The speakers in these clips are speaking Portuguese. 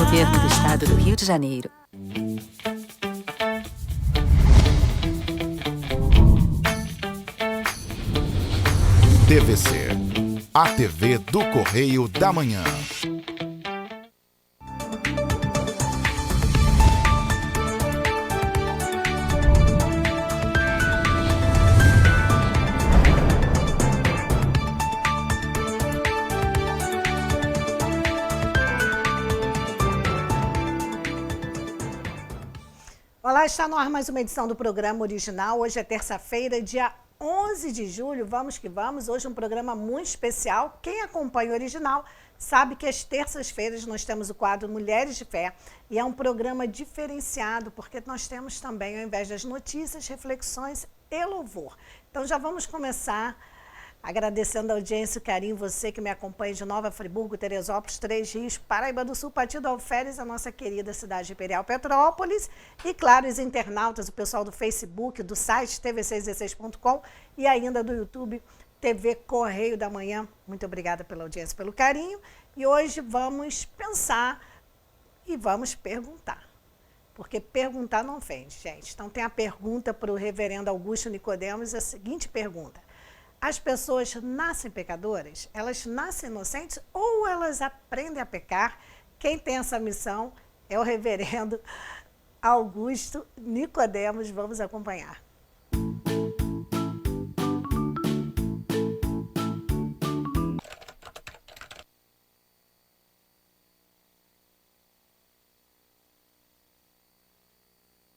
Governo do Estado do Rio de Janeiro. TVC, a TV do Correio da Manhã. Olá, está no ar mais uma edição do programa original. Hoje é terça-feira, dia 11 de julho. Vamos que vamos. Hoje é um programa muito especial. Quem acompanha o original sabe que às terças-feiras nós temos o quadro Mulheres de Fé e é um programa diferenciado porque nós temos também, ao invés das notícias, reflexões e louvor. Então já vamos começar agradecendo a audiência e o carinho, você que me acompanha de Nova Friburgo, Teresópolis, Três Rios, Paraíba do Sul, Partido Alferes, a nossa querida cidade imperial Petrópolis, e claro, os internautas, o pessoal do Facebook, do site tv616.com e ainda do YouTube, TV Correio da Manhã. Muito obrigada pela audiência, pelo carinho. E hoje vamos pensar e vamos perguntar. Porque perguntar não ofende, gente. Então tem a pergunta para o reverendo Augusto Nicodemos, a seguinte pergunta: as pessoas nascem pecadoras? Elas nascem inocentes ou elas aprendem a pecar? Quem tem essa missão é o reverendo Augusto Nicodemos. Vamos acompanhar.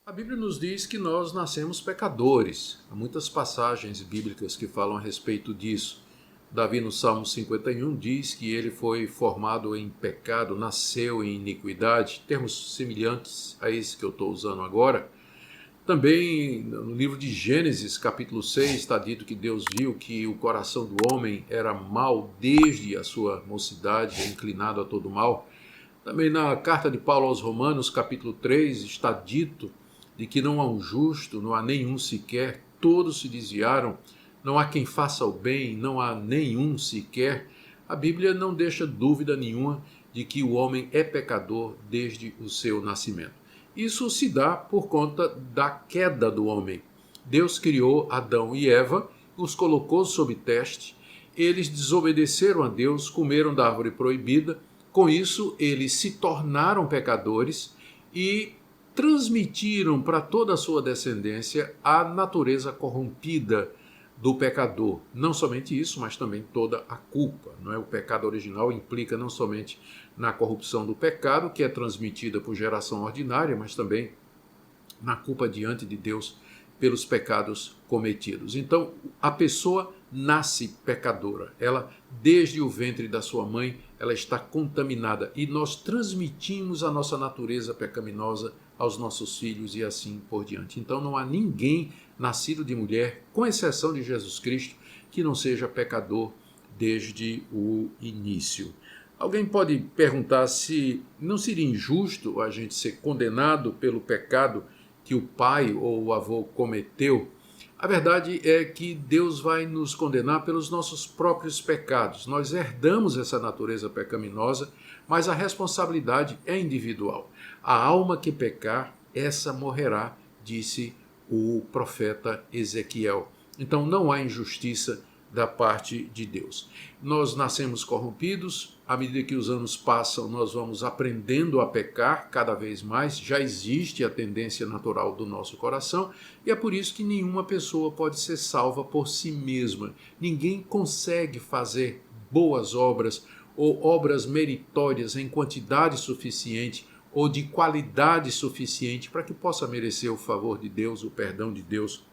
A Bíblia nos diz que nós nascemos pecadores. Há muitas passagens bíblicas que falam a respeito disso. Davi, no Salmo 51, diz que ele foi formado em pecado, nasceu em iniquidade, termos semelhantes a esse que eu estou usando agora. Também no livro de Gênesis, capítulo 6, está dito que Deus viu que o coração do homem era mau desde a sua mocidade, inclinado a todo mal. Também na carta de Paulo aos Romanos, capítulo 3, está dito de que não há um justo, não há nenhum sequer, todos se desviaram, não há quem faça o bem, não há nenhum sequer. A Bíblia não deixa dúvida nenhuma de que o homem é pecador desde o seu nascimento. Isso se dá por conta da queda do homem. Deus criou Adão e Eva, os colocou sob teste, eles desobedeceram a Deus, comeram da árvore proibida, com isso eles se tornaram pecadores e transmitiram para toda a sua descendência a natureza corrompida do pecador. Não somente isso, mas também toda a culpa. Não é? O pecado original implica não somente na corrupção do pecado, que é transmitida por geração ordinária, mas também na culpa diante de Deus pelos pecados cometidos. Então, a pessoa nasce pecadora. Ela, desde o ventre da sua mãe, ela está contaminada. E nós transmitimos a nossa natureza pecaminosa aos nossos filhos e assim por diante. Então não há ninguém nascido de mulher, com exceção de Jesus Cristo, que não seja pecador desde o início. Alguém pode perguntar se não seria injusto a gente ser condenado pelo pecado que o pai ou o avô cometeu. A verdade é que Deus vai nos condenar pelos nossos próprios pecados. Nós herdamos essa natureza pecaminosa, mas a responsabilidade é individual. A alma que pecar, essa morrerá, disse o profeta Ezequiel. Então não há injustiça da parte de Deus. Nós nascemos corrompidos, à medida que os anos passam, nós vamos aprendendo a pecar cada vez mais, já existe a tendência natural do nosso coração, e é por isso que nenhuma pessoa pode ser salva por si mesma. Ninguém consegue fazer boas obras ou obras meritórias em quantidade suficiente ou de qualidade suficiente para que possa merecer o favor de Deus, o perdão de Deus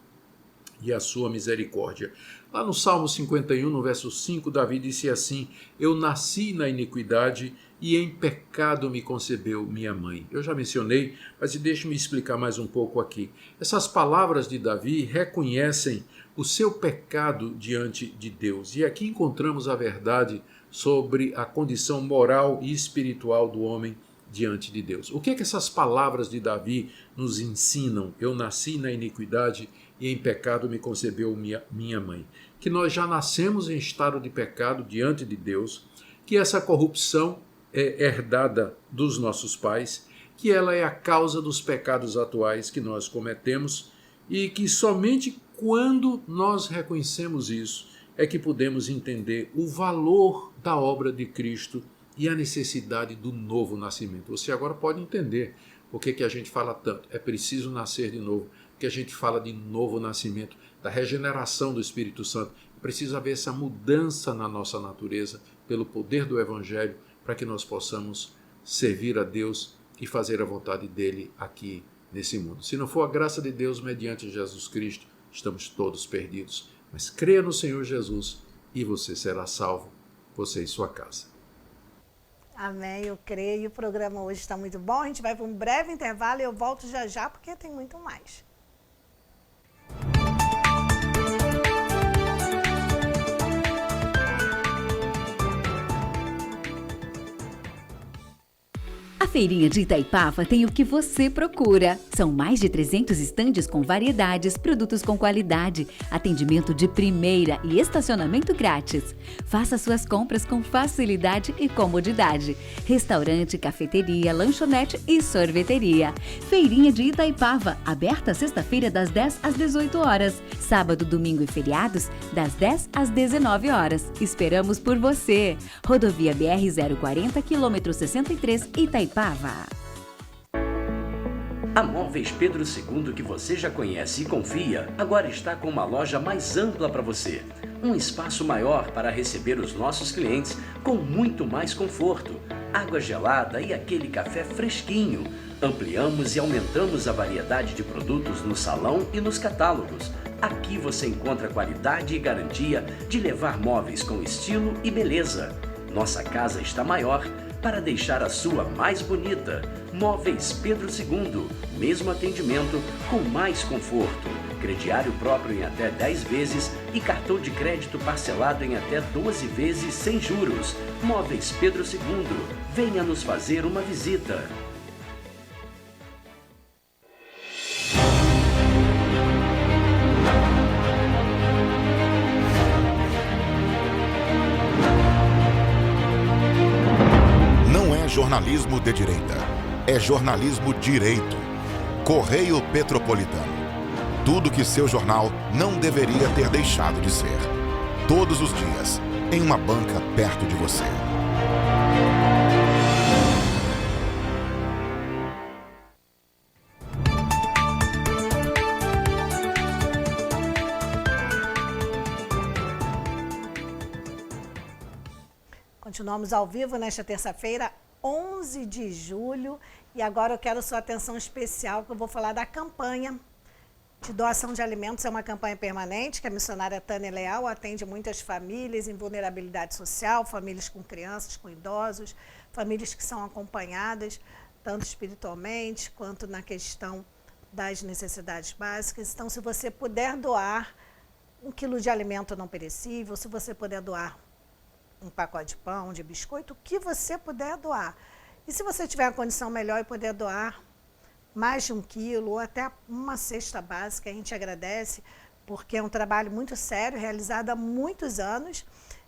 e a sua misericórdia. Lá no Salmo 51, no verso 5, Davi disse assim: eu nasci na iniquidade e em pecado me concebeu minha mãe. Eu já mencionei, mas deixe-me explicar mais um pouco aqui. Essas palavras de Davi reconhecem o seu pecado diante de Deus. E aqui encontramos a verdade sobre a condição moral e espiritual do homem diante de Deus. O que é que essas palavras de Davi nos ensinam? Eu nasci na iniquidade e em pecado me concebeu minha mãe. Que nós já nascemos em estado de pecado diante de Deus, que essa corrupção herdada dos nossos pais, que ela é a causa dos pecados atuais que nós cometemos e que somente quando nós reconhecemos isso é que podemos entender o valor da obra de Cristo e a necessidade do novo nascimento. Você agora pode entender por que a gente fala tanto. É preciso nascer de novo, porque a gente fala de novo nascimento, da regeneração do Espírito Santo. Precisa haver essa mudança na nossa natureza pelo poder do Evangelho para que nós possamos servir a Deus e fazer a vontade dele aqui nesse mundo. Se não for a graça de Deus mediante Jesus Cristo, estamos todos perdidos. Mas creia no Senhor Jesus e você será salvo, você e sua casa. Amém, eu creio. O programa hoje está muito bom. A gente vai para um breve intervalo e eu volto já já porque tem muito mais. A Feirinha de Itaipava tem o que você procura. São mais de 300 estandes com variedades, produtos com qualidade, atendimento de primeira e estacionamento grátis. Faça suas compras com facilidade e comodidade. Restaurante, cafeteria, lanchonete e sorveteria. Feirinha de Itaipava, aberta sexta-feira das 10 às 18 horas. Sábado, domingo e feriados, das 10 às 19 horas. Esperamos por você. Rodovia BR-040, quilômetro 63, Itaipava. A Móveis Pedro II, que você já conhece e confia, agora está com uma loja mais ampla para você. Um espaço maior para receber os nossos clientes com muito mais conforto, água gelada e aquele café fresquinho. Ampliamos e aumentamos a variedade de produtos no salão e nos catálogos. Aqui você encontra qualidade e garantia de levar móveis com estilo e beleza. Nossa casa está maior para deixar a sua mais bonita. Móveis Pedro II, mesmo atendimento com mais conforto. Crediário próprio em até 10 vezes e cartão de crédito parcelado em até 12 vezes sem juros. Móveis Pedro II, venha nos fazer uma visita. Jornalismo de direita. É jornalismo direito. Correio Petropolitano. Tudo que seu jornal não deveria ter deixado de ser. Todos os dias, em uma banca perto de você. Continuamos ao vivo nesta terça-feira, 11 de julho, e agora eu quero sua atenção especial, que eu vou falar da campanha de doação de alimentos. É uma campanha permanente que a missionária Tânia Leal atende muitas famílias em vulnerabilidade social, famílias com crianças, com idosos, famílias que são acompanhadas, tanto espiritualmente quanto na questão das necessidades básicas. Então, se você puder doar 1 quilo de alimento não perecível, se você puder doar um pacote de pão, de biscoito, o que você puder doar. E se você tiver a condição melhor e puder doar mais de 1 quilo ou até uma cesta básica, a gente agradece, porque é um trabalho muito sério, realizado há muitos anos.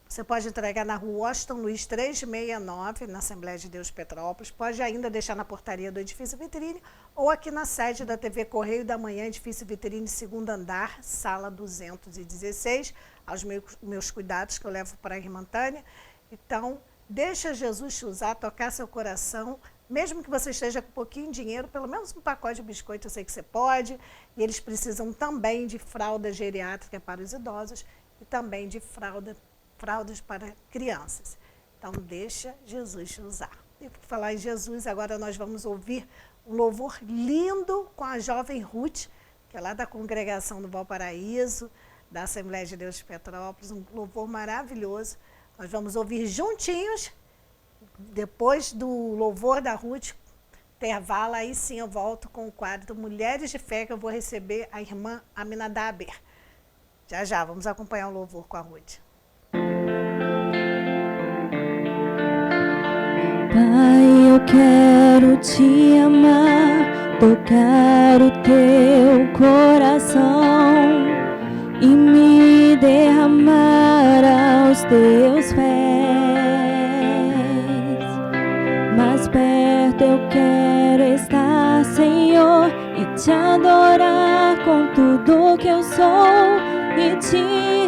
Você pode entregar na rua Washington Luiz 369, na Assembleia de Deus Petrópolis, pode ainda deixar na portaria do Edifício Vitrine ou aqui na sede da TV Correio da Manhã, Edifício Vitrine, 2º andar, sala 216, aos meus cuidados que eu levo para a irmã Tânia. Então, deixa Jesus te usar, tocar seu coração, mesmo que você esteja com pouquinho de dinheiro, pelo menos um pacote de biscoito eu sei que você pode, e eles precisam também de fralda geriátrica para os idosos e também de fraldas para crianças. Então, deixa Jesus te usar. E por falar em Jesus, agora nós vamos ouvir um louvor lindo com a jovem Ruth, que é lá da congregação do Valparaíso, da Assembleia de Deus de Petrópolis, um louvor maravilhoso. Nós vamos ouvir juntinhos, depois do louvor da Ruth, intervalo, aí sim eu volto com o quadro Mulheres de Fé, que eu vou receber a irmã Aminadaber. Já, vamos acompanhar o louvor com a Ruth. Pai, eu quero te amar, tocar o teu coração e me derramar aos teus pés. sou e te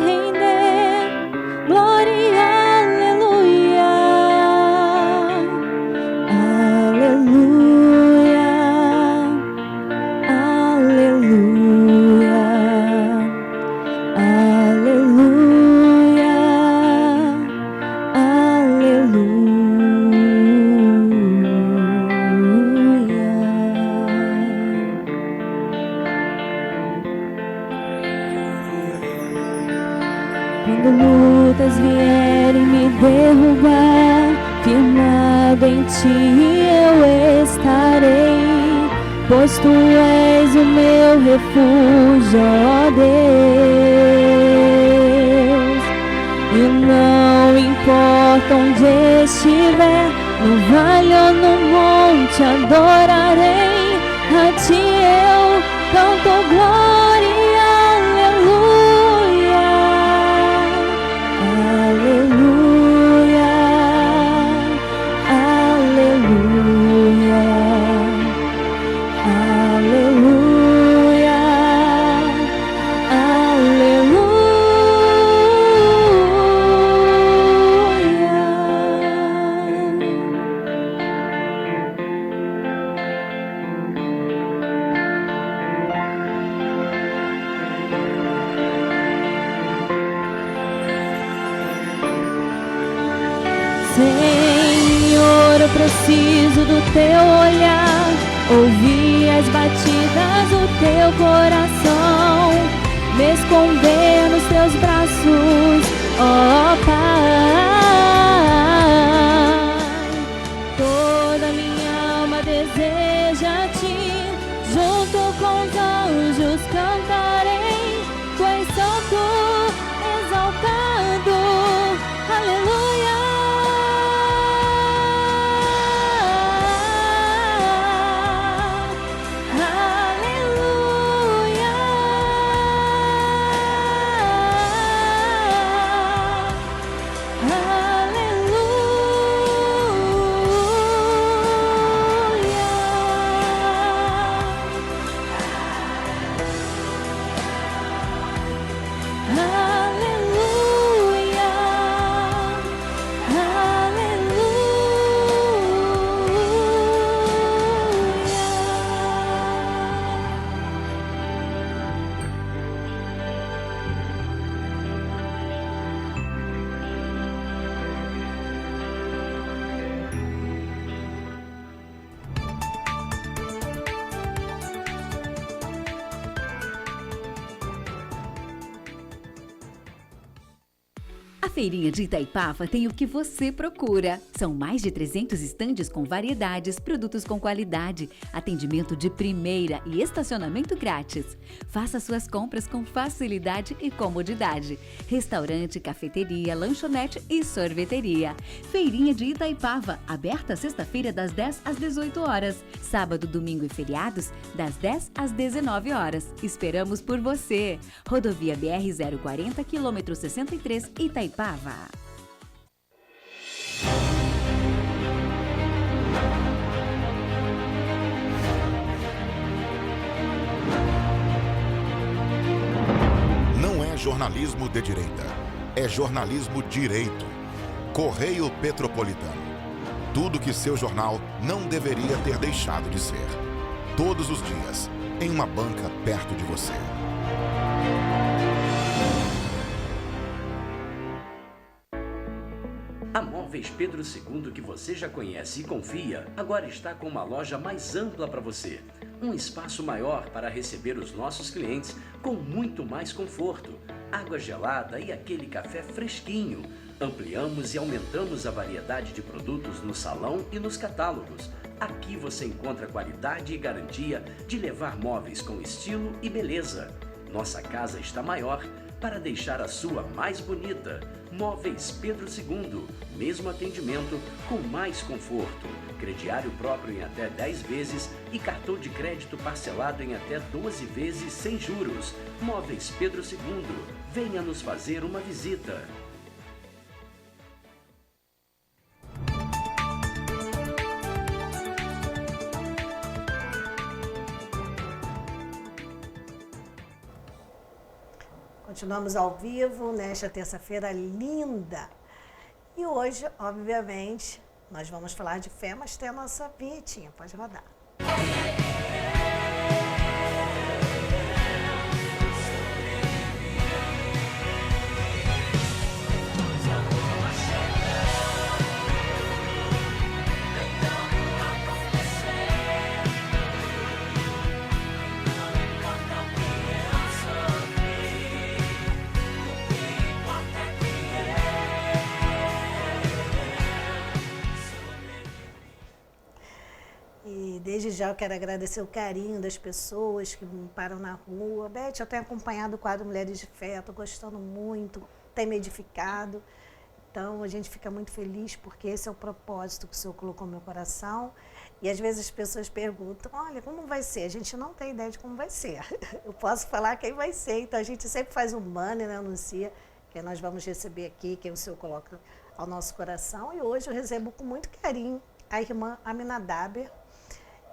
render glória, aleluia, aleluia, aleluia, aleluia, Quando lutas vierem me derrubar, firmado em ti eu estarei, pois tu és o meu refúgio, ó Deus. E não importa onde estiver, no vale ou no monte, adorarei a ti eu canto glória, aleluia, aleluia, aleluia, aleluia, Senhor, eu preciso do teu olhar, ouvir as batidas do teu coração, me esconder nos teus braços, ó Pai. Toda minha alma deseja ti, junto com os anjos cantarei, tu és santo, exaltado, aleluia. A Feirinha de Itaipava tem o que você procura. São mais de 300 estandes com variedades, produtos com qualidade, atendimento de primeira e estacionamento grátis. Faça suas compras com facilidade e comodidade. Restaurante, cafeteria, lanchonete e sorveteria. Feirinha de Itaipava, aberta sexta-feira das 10 às 18 horas. Sábado, domingo e feriados, das 10 às 19 horas. Esperamos por você. Rodovia BR-040, quilômetro 63, Itaipava. Não é jornalismo de direita, é jornalismo direito. Correio Petropolitano. Tudo que seu jornal não deveria ter deixado de ser. Todos os dias, em uma banca perto de você. A Móveis Pedro II, que você já conhece e confia, agora está com uma loja mais ampla para você. Um espaço maior para receber os nossos clientes com muito mais conforto, água gelada e aquele café fresquinho. Ampliamos e aumentamos a variedade de produtos no salão e nos catálogos. Aqui você encontra qualidade e garantia de levar móveis com estilo e beleza. Nossa casa está maior para deixar a sua mais bonita. Móveis Pedro II, mesmo atendimento com mais conforto. Crediário próprio em até 10 vezes e cartão de crédito parcelado em até 12 vezes sem juros. Móveis Pedro II, venha nos fazer uma visita. Continuamos ao vivo nesta terça-feira linda. E hoje, obviamente, nós vamos falar de fé, mas tem a nossa vinhetinha. Pode rodar. Desde já eu quero agradecer o carinho das pessoas que me param na rua. Beth, eu tenho acompanhado o quadro Mulheres de Fé, estou gostando muito, tem me edificado. Então a gente fica muito feliz porque esse é o propósito que o Senhor colocou no meu coração. E às vezes as pessoas perguntam, olha, como vai ser? A gente não tem ideia de como vai ser. Eu posso falar quem vai ser, então a gente sempre faz um banner, né, anuncia quem nós vamos receber aqui, quem o Senhor coloca ao nosso coração. E hoje eu recebo com muito carinho a irmã Aminadab.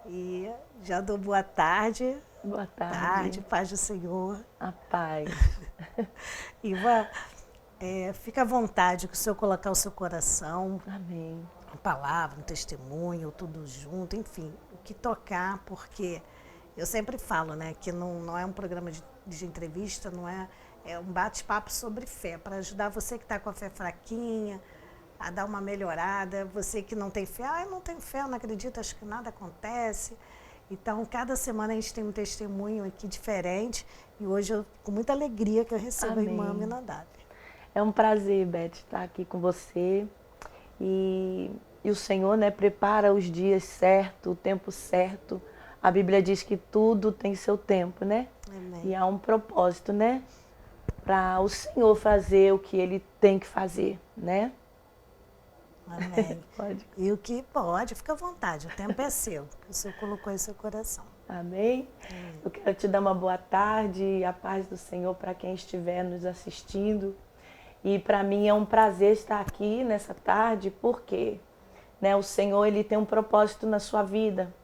E já dou boa tarde. Boa tarde. Paz do Senhor. A paz. Iva, fica à vontade que o Senhor colocar o seu coração. Amém. Uma palavra, um testemunho, tudo junto, enfim, o que tocar, porque eu sempre falo, né, que não é um programa de entrevista, não é um bate-papo sobre fé, para ajudar você que está com a fé fraquinha, a dar uma melhorada, você que não tem fé, eu não tenho fé, eu não acredito, acho que nada acontece. Então, cada semana a gente tem um testemunho aqui diferente e hoje, com muita alegria que eu recebo a irmã Aminadab. É um prazer, Beth, estar aqui com você e o Senhor, né, prepara os dias certos, o tempo certo. A Bíblia diz que tudo tem seu tempo, né? Amém. E há um propósito, né, para o Senhor fazer o que Ele tem que fazer, né? Amém. Pode. E o que pode, fica à vontade, o tempo é seu, que o Senhor colocou em seu coração. Amém? Eu quero te dar uma boa tarde e a paz do Senhor para quem estiver nos assistindo. E para mim é um prazer estar aqui nessa tarde, porque, né, o Senhor ele tem um propósito na sua vida.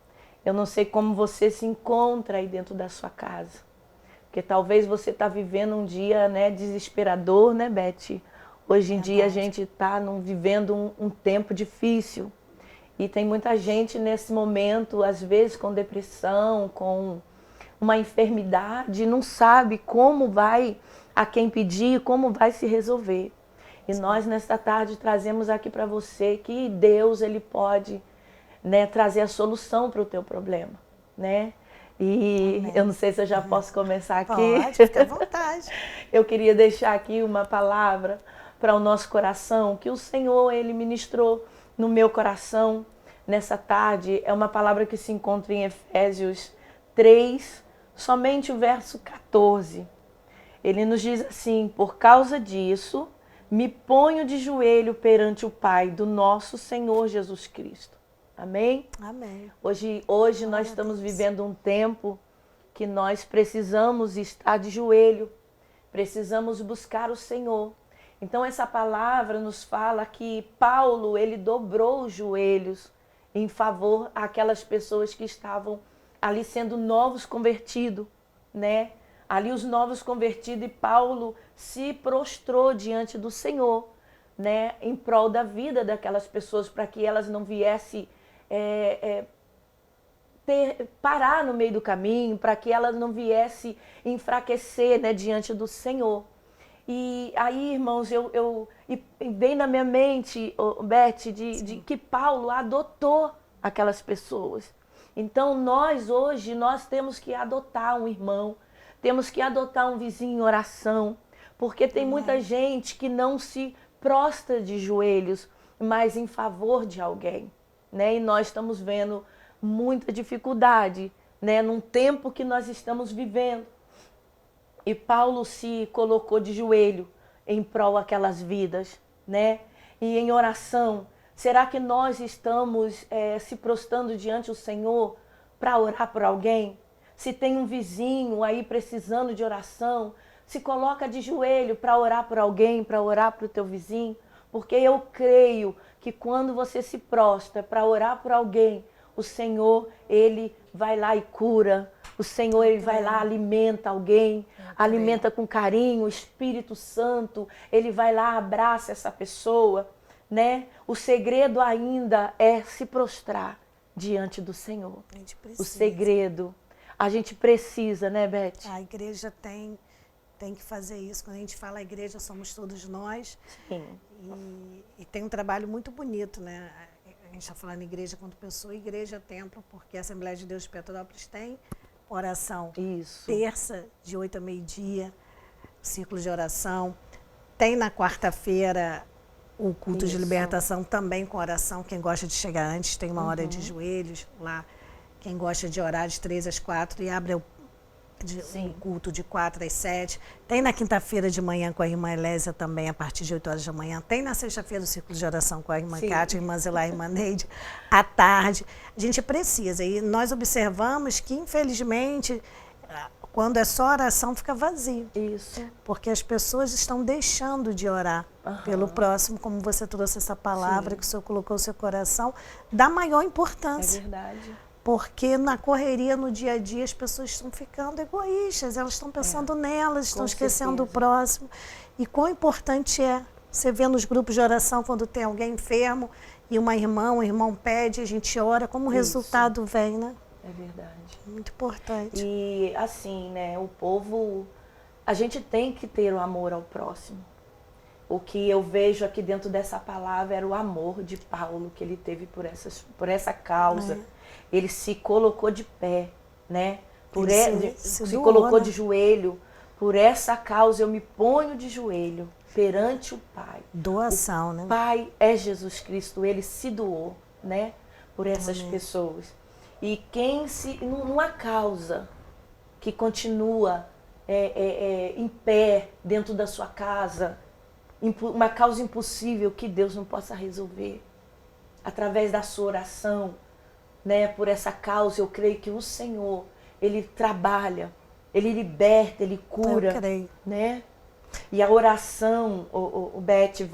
Eu não sei como você se encontra aí dentro da sua casa, porque talvez você está vivendo um dia, né, desesperador, né, Beth? Hoje em dia a gente está vivendo um tempo difícil e tem muita gente nesse momento, às vezes com depressão, com uma enfermidade, não sabe como vai, a quem pedir, como vai se resolver. E nós nesta tarde trazemos aqui para você que Deus ele pode, né, trazer a solução para o teu problema, né? E eu não sei se eu já posso começar aqui. Pode, fica à vontade. Eu queria deixar aqui uma palavra para o nosso coração, que o Senhor, Ele ministrou no meu coração nessa tarde. É uma palavra que se encontra em Efésios 3, somente o verso 14. Ele nos diz assim, por causa disso, me ponho de joelho perante o Pai do nosso Senhor Jesus Cristo. Amém? Amém. Hoje nós estamos vivendo um tempo que nós precisamos estar de joelho, precisamos buscar o Senhor. Então essa palavra nos fala que Paulo, ele dobrou os joelhos em favor àquelas pessoas que estavam ali sendo novos convertidos, né? Ali os novos convertidos e Paulo se prostrou diante do Senhor, né? Em prol da vida daquelas pessoas para que elas não viessem parar no meio do caminho, para que elas não viessem enfraquecer, né, diante do Senhor. E aí, irmãos, vem na minha mente, Beth, de que Paulo adotou aquelas pessoas. Então, hoje, nós temos que adotar um irmão, temos que adotar um vizinho em oração, porque tem muita gente que não se prostra de joelhos, mas em favor de alguém, né? E nós estamos vendo muita dificuldade, né, num tempo que nós estamos vivendo. E Paulo se colocou de joelho em prol daquelas vidas, né? E em oração, será que nós estamos se prostrando diante do Senhor para orar por alguém? Se tem um vizinho aí precisando de oração, se coloca de joelho para orar por alguém, para orar para o teu vizinho. Porque eu creio que quando você se prostra para orar por alguém, o Senhor, Ele vai lá e cura. O Senhor, Ele vai lá, alimenta alguém. alimenta com carinho, o Espírito Santo, ele vai lá, abraça essa pessoa, né? O segredo ainda é se prostrar diante do Senhor. A gente precisa. O segredo. A gente precisa, né, Beth? A igreja tem que fazer isso. Quando a gente fala igreja, somos todos nós. Sim. E tem um trabalho muito bonito, né? A gente está falando igreja quanto pessoa, igreja templo, porque a Assembleia de Deus de Petrópolis tem oração. Isso. Terça, de 8 a meio-dia, ciclo de oração. Tem na quarta-feira o culto de libertação também com oração. Quem gosta de chegar antes tem uma hora de joelhos lá. Quem gosta de orar de 3 às 4 e abre um culto de 4 às 7. Tem na quinta-feira de manhã com a irmã Elésia também, a partir de 8 horas da manhã. Tem na sexta-feira o ciclo de oração com a irmã Cátia, a irmã Zelá e a irmã Neide, à tarde. A gente precisa. E nós observamos que, infelizmente, quando é só oração, fica vazio. Isso. Porque as pessoas estão deixando de orar pelo próximo, como você trouxe essa palavra que o Senhor colocou no seu coração, dá maior importância. É verdade. Porque na correria, no dia a dia, as pessoas estão ficando egoístas, elas estão pensando nelas, estão esquecendo o próximo. E quão importante é, você vê nos grupos de oração, quando tem alguém enfermo e um irmão pede, a gente ora, como o resultado vem, né? É verdade. Muito importante. E assim, né, o povo, a gente tem que ter o amor ao próximo. O que eu vejo aqui dentro dessa palavra era o amor de Paulo, que ele teve por essa causa. Ele se colocou de pé, né? Se colocou de joelho. Por essa causa eu me ponho de joelho perante o Pai. Doação, né? O Pai é Jesus Cristo, ele se doou, né? Por essas pessoas. E quem numa causa que continua em pé dentro da sua casa, uma causa impossível que Deus não possa resolver, através da sua oração, né? Por essa causa, eu creio que o Senhor, ele trabalha, ele liberta, ele cura, eu creio, né? E a oração, o Beth,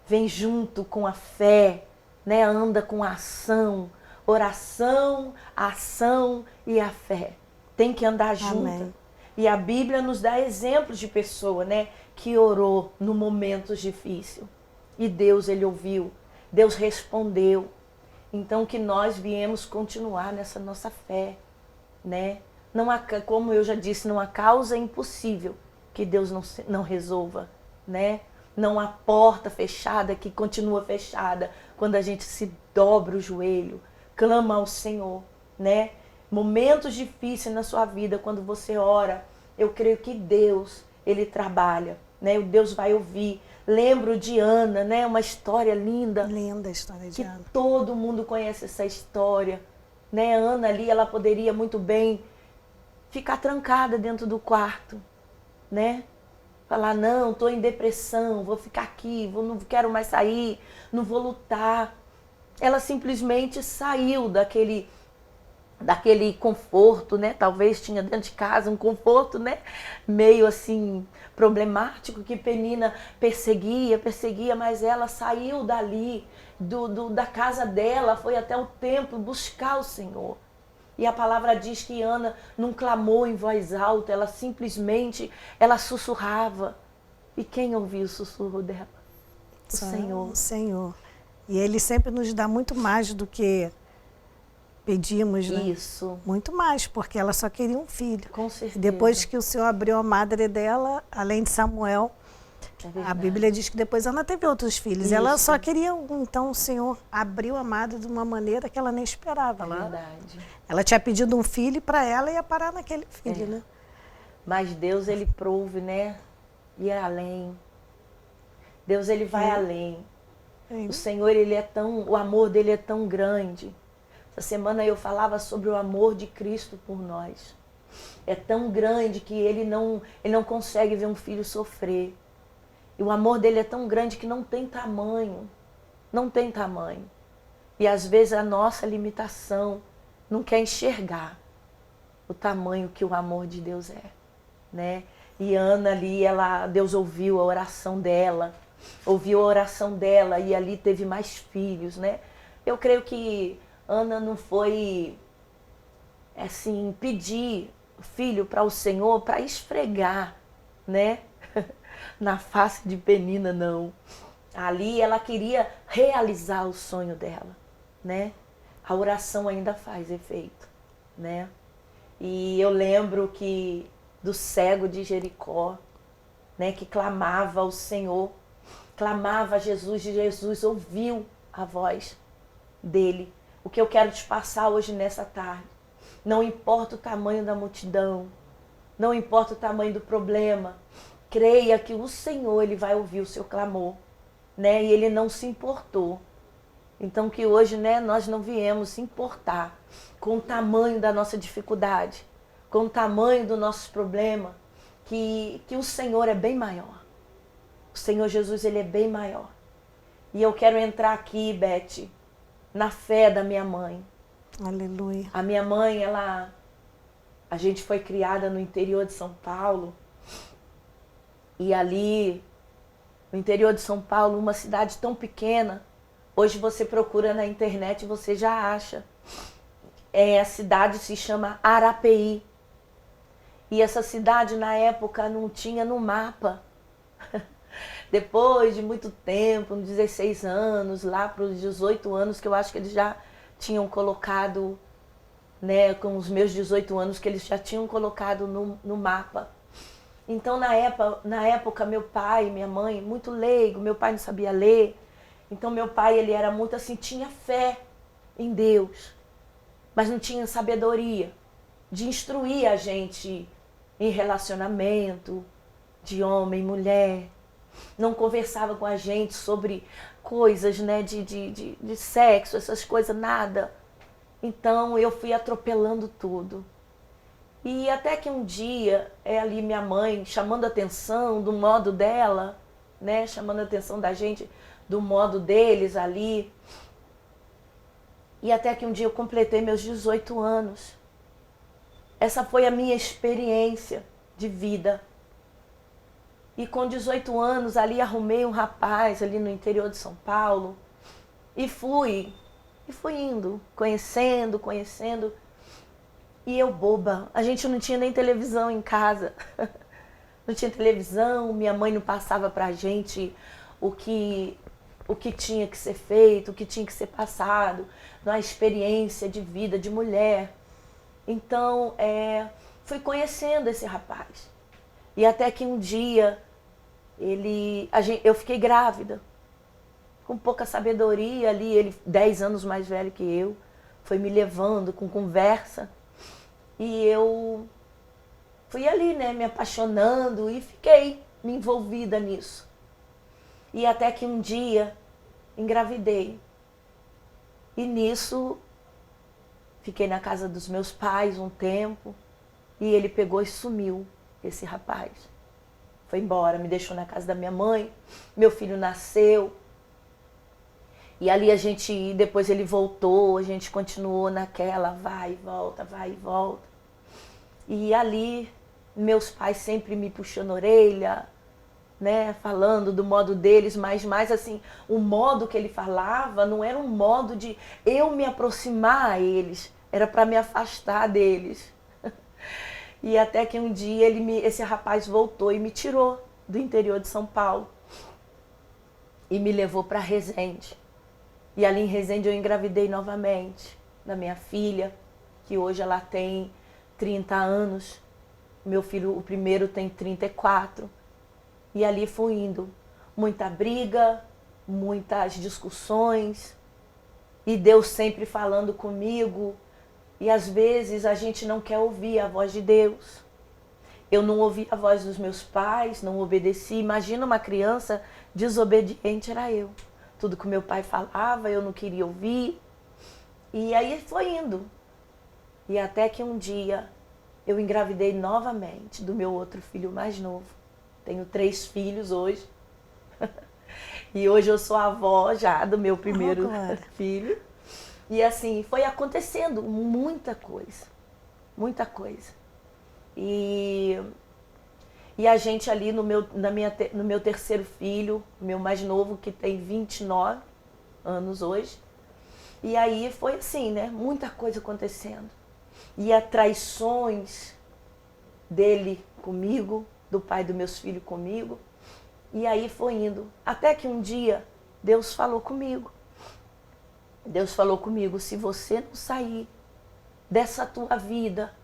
vem junto com a fé, né? Anda com a ação, oração, ação e a fé. Tem que andar junto. E a Bíblia nos dá exemplos de pessoa, né? Que orou no momentos difíceis. E Deus, ele ouviu. Deus respondeu. Então, que nós viemos continuar nessa nossa fé, né? Não há, como eu já disse, não há causa impossível que Deus não resolva, né? Não há porta fechada que continua fechada quando a gente se dobra o joelho, clama ao Senhor, né? Momentos difíceis na sua vida, quando você ora, eu creio que Deus, ele trabalha, né? O Deus vai ouvir. Lembro de Ana, né? Uma história linda. Linda a história de Ana. Todo mundo conhece essa história, né? Ana ali, ela poderia muito bem ficar trancada dentro do quarto, né? Falar, não, estou em depressão, vou ficar aqui, não quero mais sair, não vou lutar. Ela simplesmente saiu daquele conforto, né? Talvez tinha dentro de casa um conforto, né? Meio assim problemático, que Penina perseguia, mas ela saiu dali, da casa dela, foi até o templo buscar o Senhor. E a palavra diz que Ana não clamou em voz alta, ela simplesmente, ela sussurrava. E quem ouviu o sussurro dela? O Senhor. O Senhor. E ele sempre nos dá muito mais do que pedimos, né? Isso. Muito mais, porque ela só queria um filho. Com certeza. Depois que o Senhor abriu a madre dela, além de Samuel, a Bíblia diz que depois Ana teve outros filhos. Isso. Ela só queria um. Então o Senhor abriu a madre de uma maneira que ela nem esperava. Verdade. Ela tinha pedido um filho para ela e ia parar naquele filho, né? Mas Deus, ele prouve, né? Ir além. Deus, ele vai além. O Senhor, ele é o amor dele é tão grande. Essa semana eu falava sobre o amor de Cristo por nós. É tão grande que ele não consegue ver um filho sofrer. E o amor dele é tão grande que não tem tamanho. Não tem tamanho. E às vezes a nossa limitação não quer enxergar o tamanho que o amor de Deus é, né? E Ana ali, Deus ouviu a oração dela. Ouviu a oração dela e ali teve mais filhos, né? Eu creio que Ana não foi, assim, pedir filho para o Senhor para esfregar, né? Na face de Penina, não. Ali ela queria realizar o sonho dela, né? A oração ainda faz efeito, né? E eu lembro que do cego de Jericó, né, que clamava ao Senhor, clamava a Jesus, e Jesus ouviu a voz dele. O que eu quero te passar hoje nessa tarde, não importa o tamanho da multidão, não importa o tamanho do problema, creia que o Senhor, ele vai ouvir o seu clamor, né? E ele não se importou. Então que hoje, né, nós não viemos se importar com o tamanho da nossa dificuldade, com o tamanho do nosso problema, que o Senhor é bem maior. O Senhor Jesus, ele é bem maior. E eu quero entrar aqui, Beth, na fé da minha mãe. Aleluia. A minha mãe, a gente foi criada no interior de São Paulo. E ali, no interior de São Paulo, uma cidade tão pequena, hoje você procura na internet e você já acha. A cidade se chama Arapeí. E essa cidade, na época, não tinha no mapa. Depois de muito tempo, uns 16 anos, lá para os 18 anos, que eu acho que eles já tinham colocado, né, com os meus 18 anos, que eles já tinham colocado no mapa. Então, na época, meu pai e minha mãe, muito leigo, meu pai não sabia ler. Então, meu pai, ele era muito assim, tinha fé em Deus, mas não tinha sabedoria de instruir a gente em relacionamento, de homem e mulher. Não conversava com a gente sobre coisas, né, de sexo, essas coisas, nada. Então eu fui atropelando tudo. E até que um dia, ali minha mãe chamando a atenção do modo dela, né, chamando a atenção da gente do modo deles ali. E até que um dia eu completei meus 18 anos. Essa foi a minha experiência de vida. E com 18 anos ali arrumei um rapaz ali no interior de São Paulo e fui indo, conhecendo. E eu boba, a gente não tinha nem televisão em casa. Não tinha televisão, minha mãe não passava pra gente o que tinha que ser feito, o que tinha que ser passado, na experiência de vida de mulher. Então, fui conhecendo esse rapaz. E até que um dia, eu fiquei grávida, com pouca sabedoria ali, ele 10 anos mais velho que eu, foi me levando com conversa. E eu fui ali, né, me apaixonando e fiquei me envolvida nisso. E até que um dia, engravidei. E nisso, fiquei na casa dos meus pais um tempo, e ele pegou e sumiu, esse rapaz. Foi embora, me deixou na casa da minha mãe, meu filho nasceu. E ali depois ele voltou, a gente continuou naquela, vai e volta, vai e volta. E ali, meus pais sempre me puxando a orelha, né, falando do modo deles, mas mais assim, o modo que ele falava não era um modo de eu me aproximar a eles, era para me afastar deles. E até que um dia esse rapaz voltou e me tirou do interior de São Paulo e me levou para Resende. E ali em Resende eu engravidei novamente da minha filha, que hoje ela tem 30 anos. Meu filho, o primeiro, tem 34. E ali fui indo. Muita briga, muitas discussões. E Deus sempre falando comigo. E às vezes a gente não quer ouvir a voz de Deus. Eu não ouvi a voz dos meus pais, não obedeci. Imagina uma criança desobediente, era eu. Tudo que meu pai falava, eu não queria ouvir. E aí foi indo. E até que um dia eu engravidei novamente do meu outro filho mais novo. Tenho 3 filhos hoje. E hoje eu sou avó já do meu primeiro filho. E assim, foi acontecendo muita coisa. Muita coisa. E a gente ali no meu terceiro filho, meu mais novo, que tem 29 anos hoje. E aí foi assim, né? Muita coisa acontecendo. E traições, dele comigo, do pai dos meus filhos comigo. E aí foi indo. Até que um dia Deus falou comigo. Deus falou comigo, se você não sair dessa tua vida,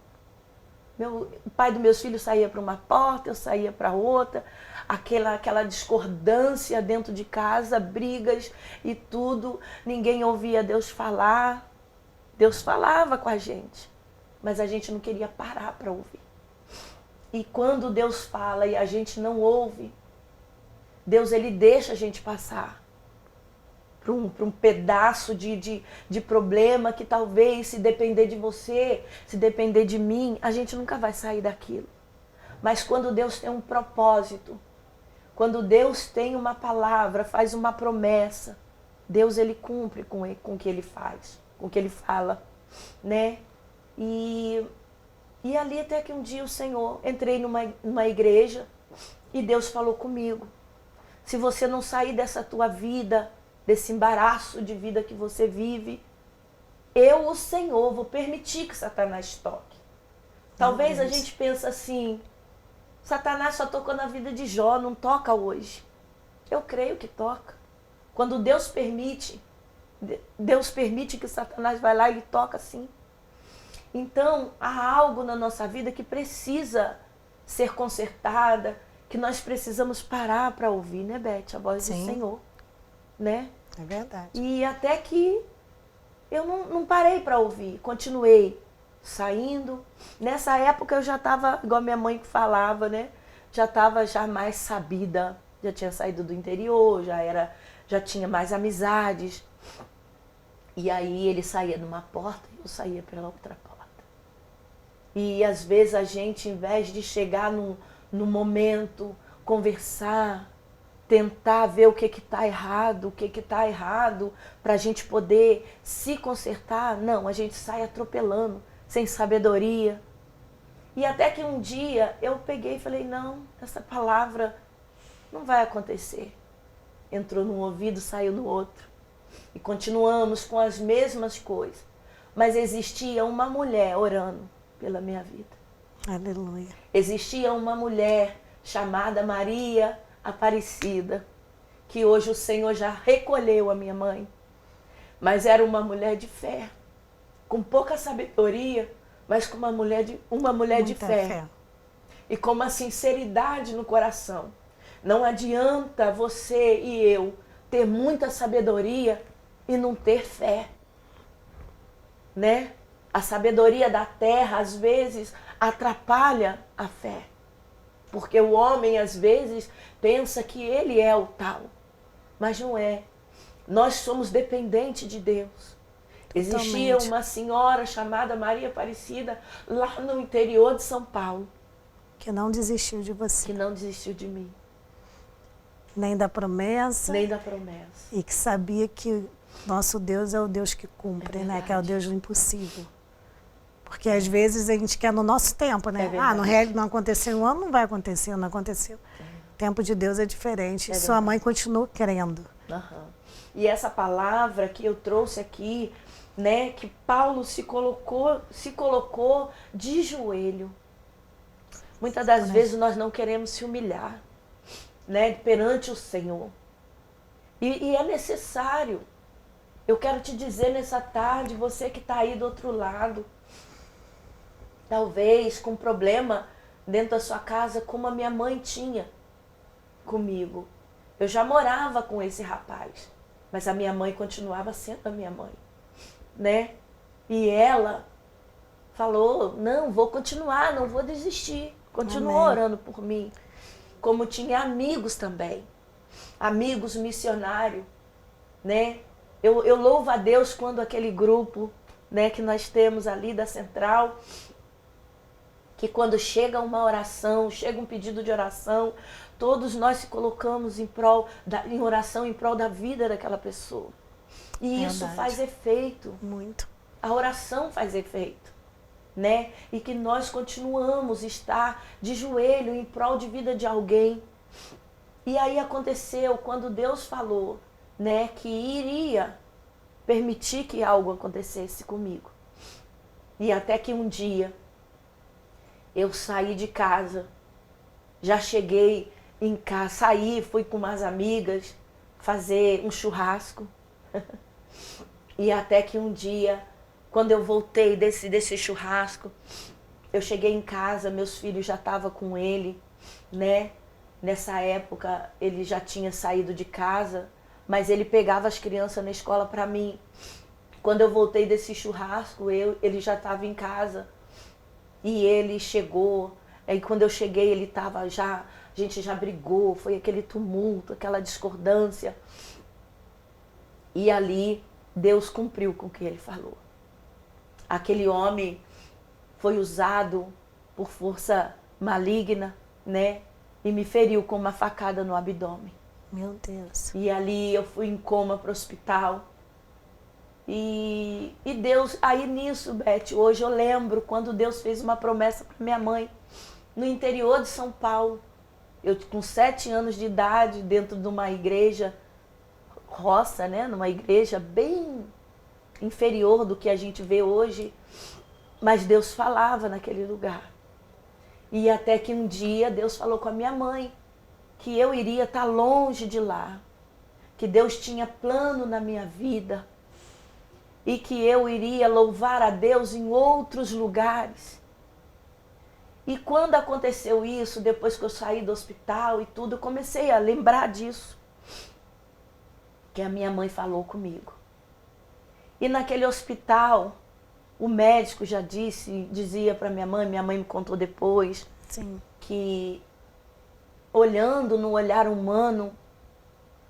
o pai dos meus filhos saía para uma porta, eu saía para outra, aquela discordância dentro de casa, brigas e tudo, ninguém ouvia Deus falar. Deus falava com a gente, mas a gente não queria parar para ouvir. E quando Deus fala e a gente não ouve, Deus ele deixa a gente passar para um pedaço de problema que talvez, se depender de você, se depender de mim, a gente nunca vai sair daquilo. Mas quando Deus tem um propósito, quando Deus tem uma palavra, faz uma promessa, Deus ele cumpre com o que ele faz, com o que ele fala, né? E ali até que um dia o Senhor, entrei numa igreja e Deus falou comigo, se você não sair dessa tua vida, desse embaraço de vida que você vive, eu, o Senhor, vou permitir que Satanás toque. Talvez a gente pense assim, Satanás só tocou na vida de Jó, não toca hoje. Eu creio que toca. Quando Deus permite que Satanás vai lá e ele toca sim. Então, há algo na nossa vida que precisa ser consertada, que nós precisamos parar para ouvir, né, Beth? A voz do Senhor, né? É verdade. E até que eu não parei para ouvir, continuei saindo. Nessa época eu já estava, igual minha mãe que falava, né? Já estava mais sabida, já tinha saído do interior, já tinha mais amizades. E aí ele saía numa porta e eu saía pela outra porta. E às vezes a gente, em vez de chegar no momento, conversar, tentar ver o que está errado, para a gente poder se consertar, não, a gente sai atropelando, sem sabedoria. E até que um dia eu peguei e falei, não, essa palavra não vai acontecer. Entrou num ouvido, saiu no outro. E continuamos com as mesmas coisas. Mas existia uma mulher orando pela minha vida. Aleluia. Existia uma mulher chamada Maria Aparecida, que hoje o Senhor já recolheu a minha mãe. Mas era uma mulher de fé, com pouca sabedoria, mas com uma mulher de fé. E com uma sinceridade no coração. Não adianta você e eu ter muita sabedoria e não ter fé, né? A sabedoria da terra, às vezes, atrapalha a fé. Porque o homem, às vezes, pensa que ele é o tal, mas não é. Nós somos dependentes de Deus. Existia uma senhora chamada Maria Aparecida, lá no interior de São Paulo. Que não desistiu de você. Que não desistiu de mim. Nem da promessa. Nem da promessa. E que sabia que nosso Deus é o Deus que cumpre, né? Que é o Deus do impossível. Porque às vezes a gente quer no nosso tempo, né? Não aconteceu um ano, não vai acontecer, não aconteceu. O tempo de Deus é diferente. Sua mãe continuou querendo. Uhum. E essa palavra que eu trouxe aqui, né? Que Paulo se colocou de joelho. Muitas das vezes nós não queremos se humilhar, né? Perante o Senhor. E é necessário. Eu quero te dizer nessa tarde, você que está aí do outro lado, talvez com problema dentro da sua casa, como a minha mãe tinha comigo. Eu já morava com esse rapaz, mas a minha mãe continuava sendo a minha mãe, né? E ela falou, não, vou continuar, não vou desistir. Continuou orando por mim. Como tinha amigos também, amigos missionários, né? Eu louvo a Deus quando aquele grupo, né, que nós temos ali da Central, que quando chega uma oração, chega um pedido de oração, todos nós se colocamos em oração em prol da vida daquela pessoa. E isso faz efeito. Muito. A oração faz efeito, né? E que nós continuamos a estar de joelho em prol de vida de alguém. E aí aconteceu quando Deus falou, né, que iria permitir que algo acontecesse comigo. E até que um dia eu saí de casa. Já cheguei em casa, saí, fui com umas amigas fazer um churrasco. E até que um dia, quando eu voltei desse churrasco, eu cheguei em casa, meus filhos já estavam com ele, né? Nessa época, ele já tinha saído de casa, mas ele pegava as crianças na escola para mim. Quando eu voltei desse churrasco, ele já estava em casa. E ele chegou, aí quando eu cheguei, ele estava já, a gente já brigou, foi aquele tumulto, aquela discordância. E ali, Deus cumpriu com o que ele falou. Aquele homem foi usado por força maligna, né? E me feriu com uma facada no abdômen. Meu Deus. E ali eu fui em coma para o hospital. E Deus, aí nisso, Beth, hoje eu lembro quando Deus fez uma promessa para minha mãe, no interior de São Paulo. Eu com 7 anos de idade, dentro de uma igreja roça, né? Numa igreja bem inferior do que a gente vê hoje. Mas Deus falava naquele lugar. E até que um dia Deus falou com a minha mãe que eu iria estar longe de lá, que Deus tinha plano na minha vida e que eu iria louvar a Deus em outros lugares. E quando aconteceu isso, depois que eu saí do hospital e tudo, eu comecei a lembrar disso, que a minha mãe falou comigo. E naquele hospital, o médico já dizia para minha mãe me contou depois, Sim. que olhando no olhar humano,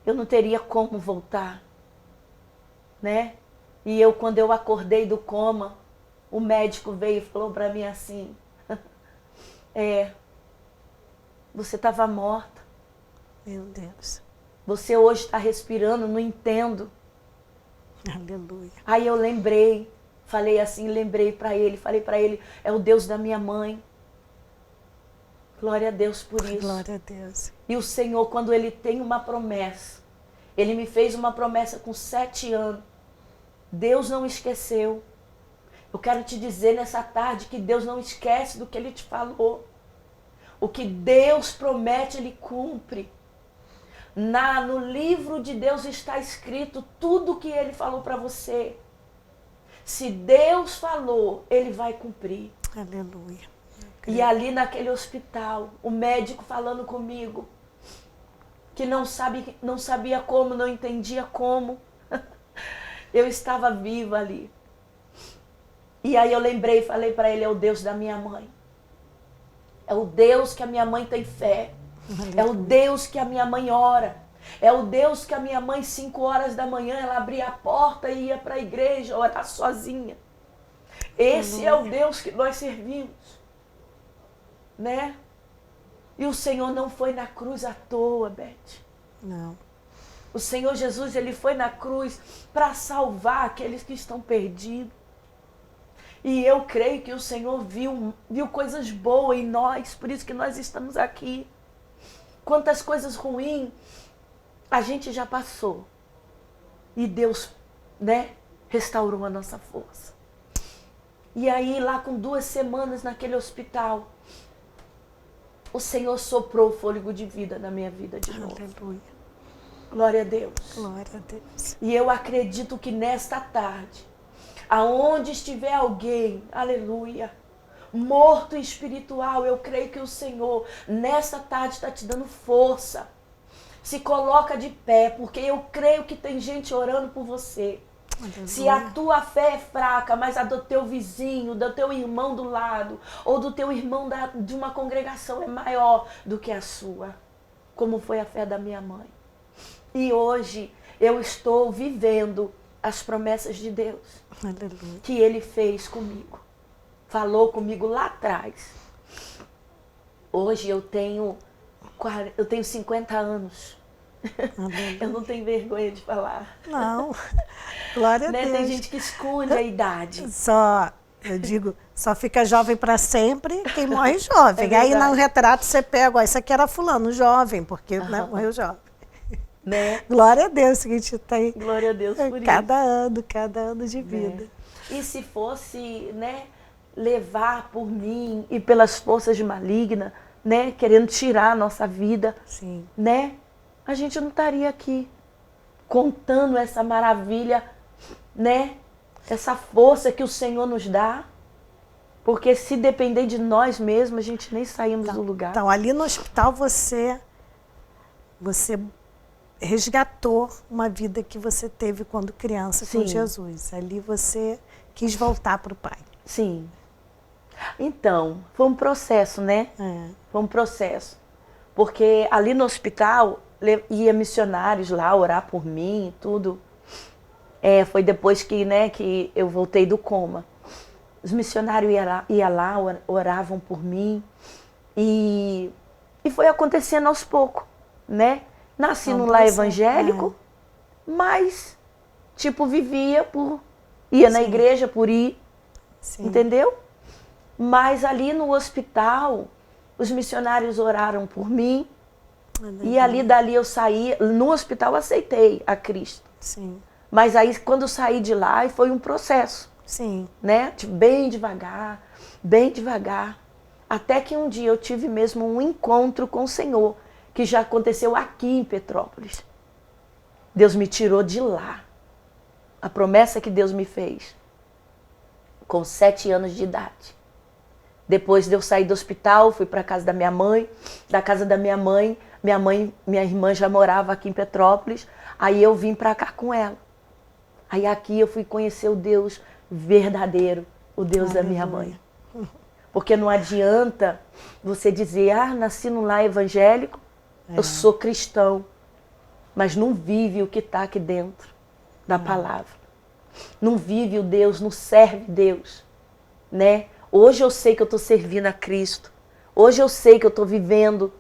eu não teria como voltar, né? E quando eu acordei do coma, o médico veio e falou para mim assim, você estava morta. Meu Deus. Você hoje está respirando, não entendo. Aleluia. Aí eu lembrei, lembrei para ele, falei para ele, é o Deus da minha mãe. Glória a Deus por isso. Glória a Deus. E o Senhor, quando Ele tem uma promessa, Ele me fez uma promessa com 7 anos. Deus não esqueceu. Eu quero te dizer nessa tarde que Deus não esquece do que Ele te falou. O que Deus promete, Ele cumpre. No livro de Deus está escrito tudo o que Ele falou para você. Se Deus falou, Ele vai cumprir. Aleluia. E ali naquele hospital, o médico falando comigo, que não sabia como, não entendia como. Eu estava viva ali. E aí eu lembrei e falei para ele, é o Deus da minha mãe. É o Deus que a minha mãe tem fé. É o Deus que a minha mãe ora. É o Deus que a minha mãe, 5 horas da manhã, ela abria a porta e ia para a igreja orar sozinha. Esse é o Deus que nós servimos. Né? E o Senhor não foi na cruz à toa, Beth. Não. O Senhor Jesus, Ele foi na cruz para salvar aqueles que estão perdidos. E eu creio que o Senhor viu coisas boas em nós, por isso que nós estamos aqui. Quantas coisas ruins a gente já passou. E Deus, né, restaurou a nossa força. E aí, lá com 2 semanas naquele hospital, o Senhor soprou o fôlego de vida na minha vida de novo. Aleluia. Glória a Deus. Glória a Deus. E eu acredito que nesta tarde, aonde estiver alguém, aleluia, morto espiritual, eu creio que o Senhor, nesta tarde, está te dando força. Se coloca de pé, porque eu creio que tem gente orando por você. Aleluia. Se a tua fé é fraca, mas a do teu vizinho, do teu irmão do lado, ou do teu irmão de uma congregação é maior do que a sua, como foi a fé da minha mãe. E hoje eu estou vivendo as promessas de Deus. Aleluia. Que Ele fez comigo. Falou comigo lá atrás. Hoje eu tenho 50 anos. Eu não tenho vergonha de falar. Não. Glória a Deus. Tem gente que esconde a idade. Eu digo, só fica jovem para sempre quem morre jovem. Aí no retrato você pega, ó, isso aqui era fulano, jovem, porque né, morreu jovem. Né? Glória a Deus que a gente tem. Glória a Deus por cada ano de vida. E se fosse, né, levar por mim e pelas forças malignas, né, querendo tirar a nossa vida, Sim. né, a gente não estaria aqui contando essa maravilha, né, essa força que o Senhor nos dá. Porque se depender de nós mesmos, a gente nem saímos do lugar. Então, ali no hospital você resgatou uma vida que você teve quando criança com Jesus. Ali você quis voltar para o Pai. Sim. Então, foi um processo, né? Foi um processo. Porque ali no hospital, ia missionários lá orar por mim e tudo. Foi depois que, né, que eu voltei do coma. Os missionários iam lá, oravam por mim. E foi acontecendo aos poucos, né? Nasci num lar evangélico, mas, tipo, vivia ia na igreja por ir, entendeu? Mas ali no hospital, os missionários oraram por mim. E dali eu saí, no hospital eu aceitei a Cristo. Sim. Mas aí quando eu saí de lá, foi um processo. Sim. Né? Tipo, bem devagar, até que um dia eu tive mesmo um encontro com o Senhor, que já aconteceu aqui em Petrópolis. Deus me tirou de lá. A promessa que Deus me fez, com 7 anos de idade. Depois de eu sair do hospital, fui para a casa da minha mãe. Da casa da minha irmã já morava aqui em Petrópolis. Aí eu vim para cá com ela. Aí aqui eu fui conhecer o Deus verdadeiro, o Deus da minha mãe. Porque não adianta você dizer, nasci num lar evangélico, eu sou cristão, mas não vive o que está aqui dentro da palavra. Não vive o Deus, não serve Deus, né? Hoje eu sei que eu estou servindo a Cristo. Hoje eu sei que eu estou vivendo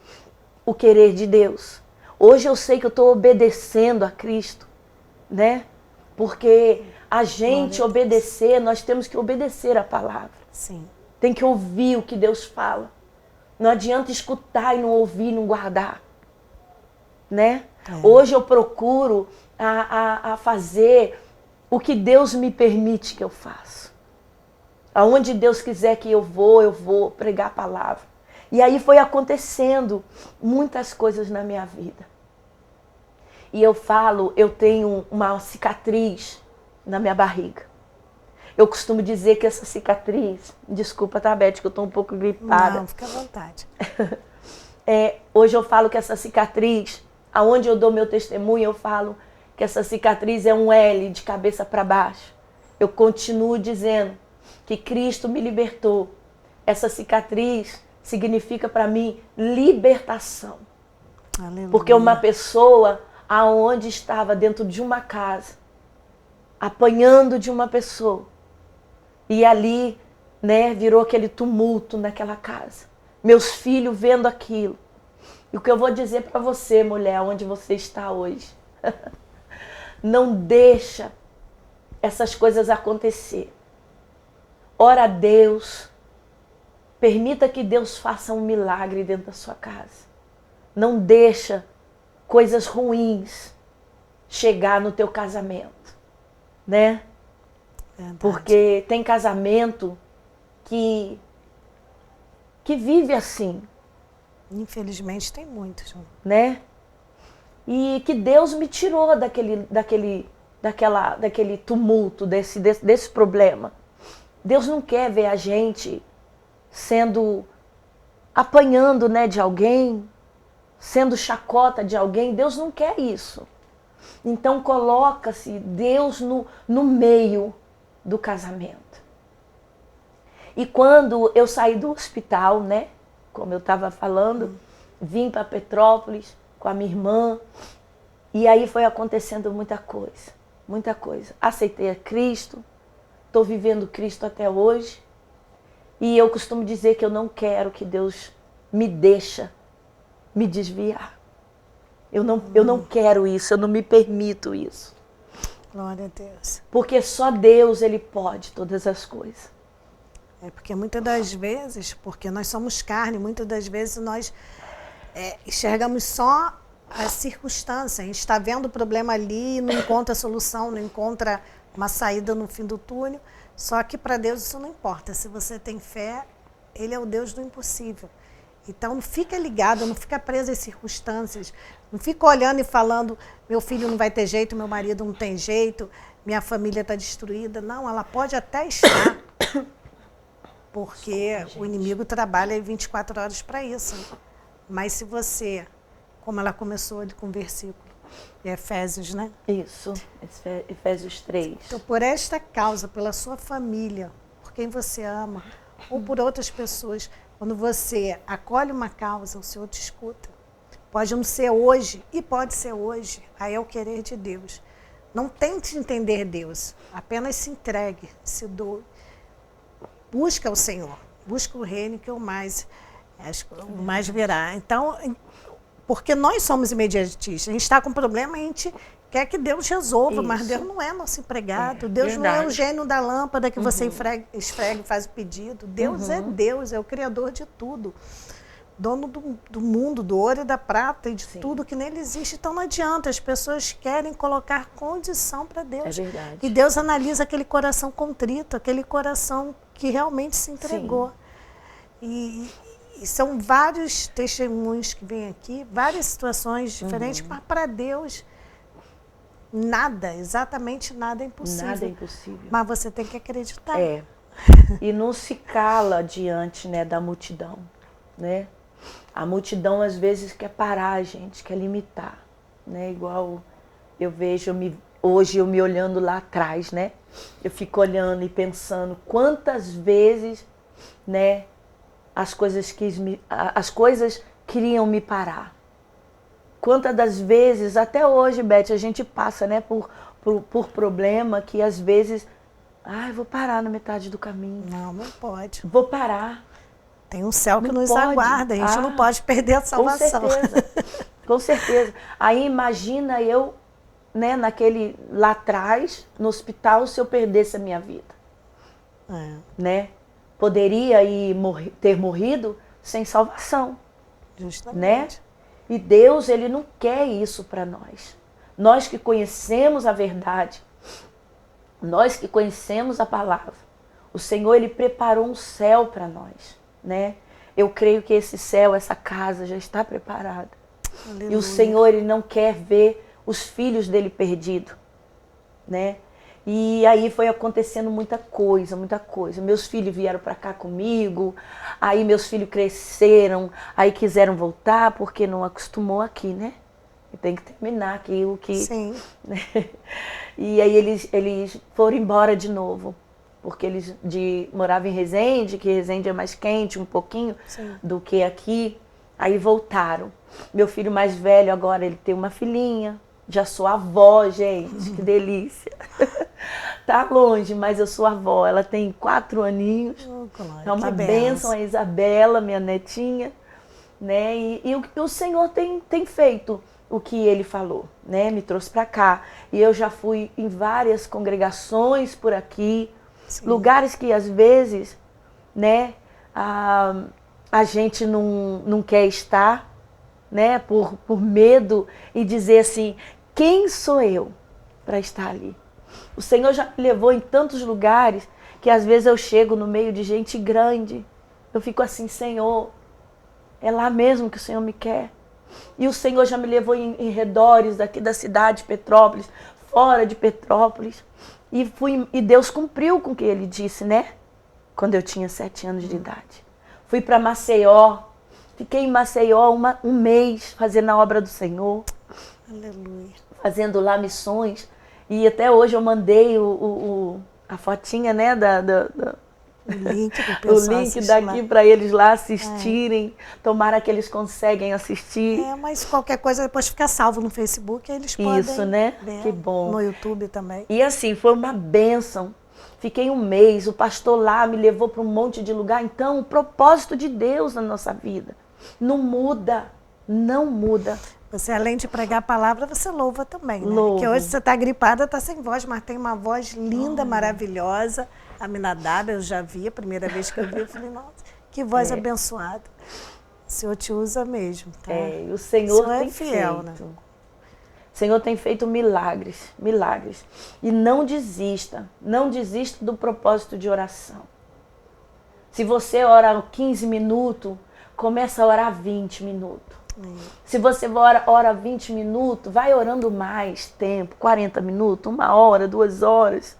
o querer de Deus. Hoje eu sei que eu estou obedecendo a Cristo, né? Porque a gente obedecer, nós temos que obedecer a palavra. Sim. Tem que ouvir o que Deus fala. Não adianta escutar e não ouvir, não guardar. Né? Hoje eu procuro a fazer o que Deus me permite que eu faça. Aonde Deus quiser que eu vou pregar a palavra. E aí foi acontecendo muitas coisas na minha vida. E eu falo, eu tenho uma cicatriz na minha barriga. Eu costumo dizer que essa cicatriz... Desculpa, tá, Beth, que eu tô um pouco gripada. Não, fica à vontade. Hoje eu falo que essa cicatriz, aonde eu dou meu testemunho, eu falo que essa cicatriz é um L de cabeça para baixo. Eu continuo dizendo que Cristo me libertou. Essa cicatriz significa para mim libertação. Aleluia. Porque uma pessoa aonde estava dentro de uma casa, apanhando de uma pessoa, e ali, né, virou aquele tumulto naquela casa. Meus filhos vendo aquilo. E o que eu vou dizer para você, mulher, onde você está hoje, não deixa essas coisas acontecer. Ora a Deus, permita que Deus faça um milagre dentro da sua casa. Não deixa coisas ruins chegar no teu casamento, né? Verdade. Porque tem casamento que vive assim. Infelizmente tem muitos. Né? E que Deus me tirou daquele tumulto, desse problema. Deus não quer ver a gente apanhando, né, de alguém, sendo chacota de alguém. Deus não quer isso. Então coloca-se Deus no meio do casamento. E quando eu saí do hospital, né, como eu estava falando, vim para Petrópolis com a minha irmã, e aí foi acontecendo muita coisa, muita coisa. Aceitei a Cristo, estou vivendo Cristo até hoje, e eu costumo dizer que eu não quero que Deus me deixa me desviar. Eu não quero isso, eu não me permito isso. Glória a Deus. Porque só Deus, Ele pode todas as coisas. Porque muitas das vezes, porque nós somos carne, muitas das vezes nós enxergamos só a circunstância. A gente está vendo o problema ali, não encontra a solução, não encontra uma saída no fim do túnel. Só que para Deus isso não importa. Se você tem fé, Ele é o Deus do impossível. Então não fica ligado, não fica preso às circunstâncias. Não fica olhando e falando, meu filho não vai ter jeito, meu marido não tem jeito, minha família está destruída. Não, ela pode até estar. Porque o inimigo trabalha 24 horas para isso. Mas se você, como ela começou ali com o versículo, de Efésios, né? Isso, Efésios 3. Então, por esta causa, pela sua família, por quem você ama, ou por outras pessoas, quando você acolhe uma causa, o Senhor te escuta. Pode não ser hoje, e pode ser hoje. Aí é o querer de Deus. Não tente entender Deus, apenas se entregue, se doe. Busca o Senhor, busca o reino que o mais virá. Então, porque nós somos imediatistas, a gente está com problema, a gente quer que Deus resolva, mas Deus não é nosso empregado, Deus não é o gênio da lâmpada que você esfrega e faz o pedido. Deus é Deus, é o Criador de tudo, dono do mundo, do ouro e da prata e de tudo que nele existe. Então não adianta, as pessoas querem colocar condição para Deus. É verdade. E Deus analisa aquele coração contrito, aquele coração que realmente se entregou. E são vários testemunhos que vêm aqui, várias situações diferentes, mas para Deus nada, exatamente nada é impossível. Nada é impossível. Mas você tem que acreditar. É. E não se cala diante, né, da multidão, né? A multidão às vezes quer parar a gente, quer limitar, né? Igual eu vejo hoje eu me olhando lá atrás, né? Eu fico olhando e pensando quantas vezes, né, as coisas queriam me parar. Quantas das vezes, até hoje, Beth, a gente passa, né, por problema que às vezes, vou parar na metade do caminho. Não pode. Vou parar. Tem um céu que Não nos pode. aguarda, a gente não pode perder a salvação. Com certeza, com certeza. Aí imagina eu, né, lá atrás, no hospital, se eu perdesse a minha vida. Né? Poderia ter morrido sem salvação. Justamente. Né? E Deus, Ele não quer isso para nós. Nós que conhecemos a verdade, nós que conhecemos a palavra, o Senhor, Ele preparou um céu para nós. Né? Eu creio que esse céu, essa casa já está preparada. Aleluia. E o Senhor, Ele não quer ver os filhos dele perdidos, né? E aí foi acontecendo muita coisa, muita coisa. Meus filhos vieram para cá comigo, aí meus filhos cresceram, aí quiseram voltar porque não acostumou aqui, né? E tem que terminar aquilo que... Sim. Né? E aí eles foram embora de novo, porque eles moravam em Resende, que Resende é mais quente um pouquinho do que aqui. Aí voltaram. Meu filho mais velho agora, ele tem uma filhinha. Já sou avó, gente, que delícia. Tá longe, mas eu sou avó. Ela tem 4 aninhos. É uma bênção, a Isabela, minha netinha. Né? E o Senhor tem feito o que Ele falou, né? Me trouxe para cá. E eu já fui em várias congregações por aqui. Lugares que às vezes, né, a gente não quer estar, né, por medo e dizer assim, quem sou eu para estar ali? O Senhor já me levou em tantos lugares que às vezes eu chego no meio de gente grande, eu fico assim, Senhor, é lá mesmo que o Senhor me quer. E o Senhor já me levou em redores daqui da cidade de Petrópolis, fora de Petrópolis, e Deus cumpriu com o que Ele disse, né? Quando eu tinha 7 anos de idade. Fui para Maceió, fiquei em Maceió um mês fazendo a obra do Senhor. Aleluia. Fazendo lá missões. E até hoje eu mandei a fotinha, né, o link daqui para eles lá assistirem. Tomara que eles conseguem assistir. Mas qualquer coisa depois fica salvo no Facebook, aí eles podem. Isso, né? Ver, que bom. No YouTube também. E assim, foi uma bênção. Fiquei um mês, o pastor lá me levou para um monte de lugar. Então, o propósito de Deus na nossa vida não muda, não muda. Você, além de pregar a palavra, você louva também, né? Louvo. Porque hoje você está gripada, está sem voz, mas tem uma voz linda, maravilhosa. A Aminadab, eu já vi, a primeira vez que eu vi, eu falei, nossa, que voz abençoada. O Senhor te usa mesmo, tá? E o Senhor tem fiel, feito. Né? O Senhor tem feito milagres, milagres. E não desista do propósito de oração. Se você ora 15 minutos, começa a orar 20 minutos. Se você ora 20 minutos, vai orando mais tempo, 40 minutos, 1 hora, 2 horas.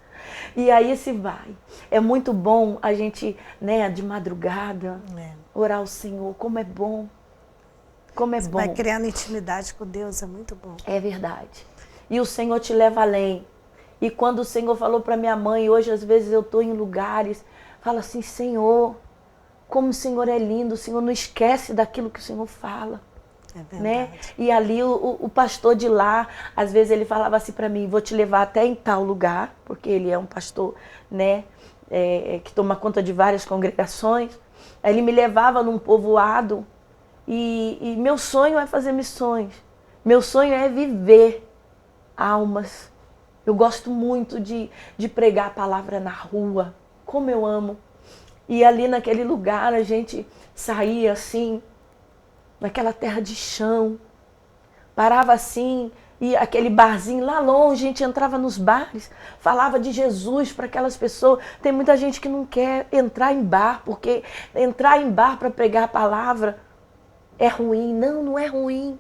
E aí se vai. É muito bom a gente, né, de madrugada, orar ao Senhor. Como é bom. Como é bom. Vai criando intimidade com Deus, é muito bom. É verdade. E o Senhor te leva além. E quando o Senhor falou para minha mãe, hoje às vezes eu estou em lugares, fala assim, Senhor, como o Senhor é lindo, o Senhor não esquece daquilo que o Senhor fala. É verdade. Né? E ali o pastor de lá, às vezes ele falava assim para mim, vou te levar até em tal lugar, porque ele é um pastor, né, que toma conta de várias congregações. Aí ele me levava num povoado e meu sonho é fazer missões. Meu sonho é viver almas. Eu gosto muito de pregar a palavra na rua, como eu amo. E ali naquele lugar a gente saía assim, naquela terra de chão, parava assim, e aquele barzinho lá longe, a gente entrava nos bares, falava de Jesus para aquelas pessoas. Tem muita gente que não quer entrar em bar, porque entrar em bar para pregar a palavra é ruim. Não, não é ruim.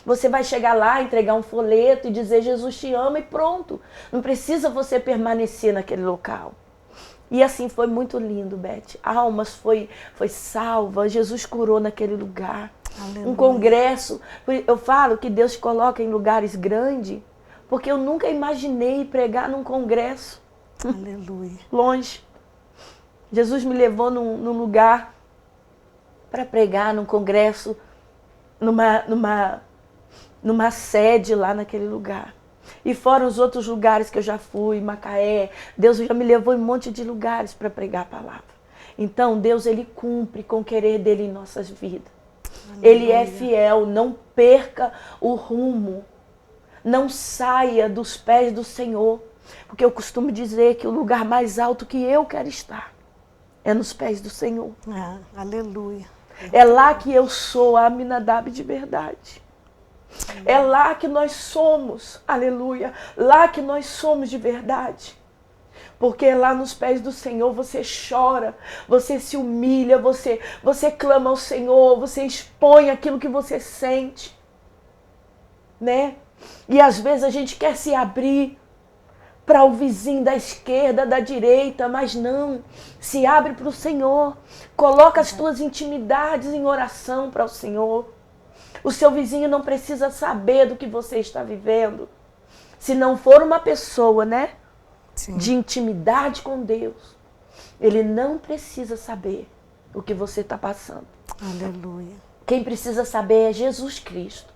Você vai chegar lá, entregar um folheto e dizer Jesus te ama e pronto. Não precisa você permanecer naquele local. E assim foi muito lindo, Beth. Almas foi salva, Jesus curou naquele lugar. Aleluia. Um congresso. Eu falo que Deus te coloca em lugares grandes, porque eu nunca imaginei pregar num congresso. Aleluia. Longe. Jesus me levou num lugar para pregar num congresso, numa sede lá naquele lugar. E fora os outros lugares que eu já fui, Macaé, Deus já me levou em um monte de lugares para pregar a palavra. Então Deus, Ele cumpre com o querer dEle em nossas vidas. Aleluia. Ele é fiel, não perca o rumo, não saia dos pés do Senhor, porque eu costumo dizer que o lugar mais alto que eu quero estar é nos pés do Senhor. Aleluia. É lá que eu sou a Aminadab de verdade. É lá que nós somos, aleluia, lá que nós somos de verdade. Porque lá nos pés do Senhor você chora, você se humilha, você clama ao Senhor, você expõe aquilo que você sente, né? E às vezes a gente quer se abrir para o vizinho da esquerda, da direita, mas não, se abre para o Senhor, coloca as tuas intimidades em oração para o Senhor. O seu vizinho não precisa saber do que você está vivendo. Se não for uma pessoa, né, sim, de intimidade com Deus, ele não precisa saber o que você está passando. Aleluia. Quem precisa saber é Jesus Cristo.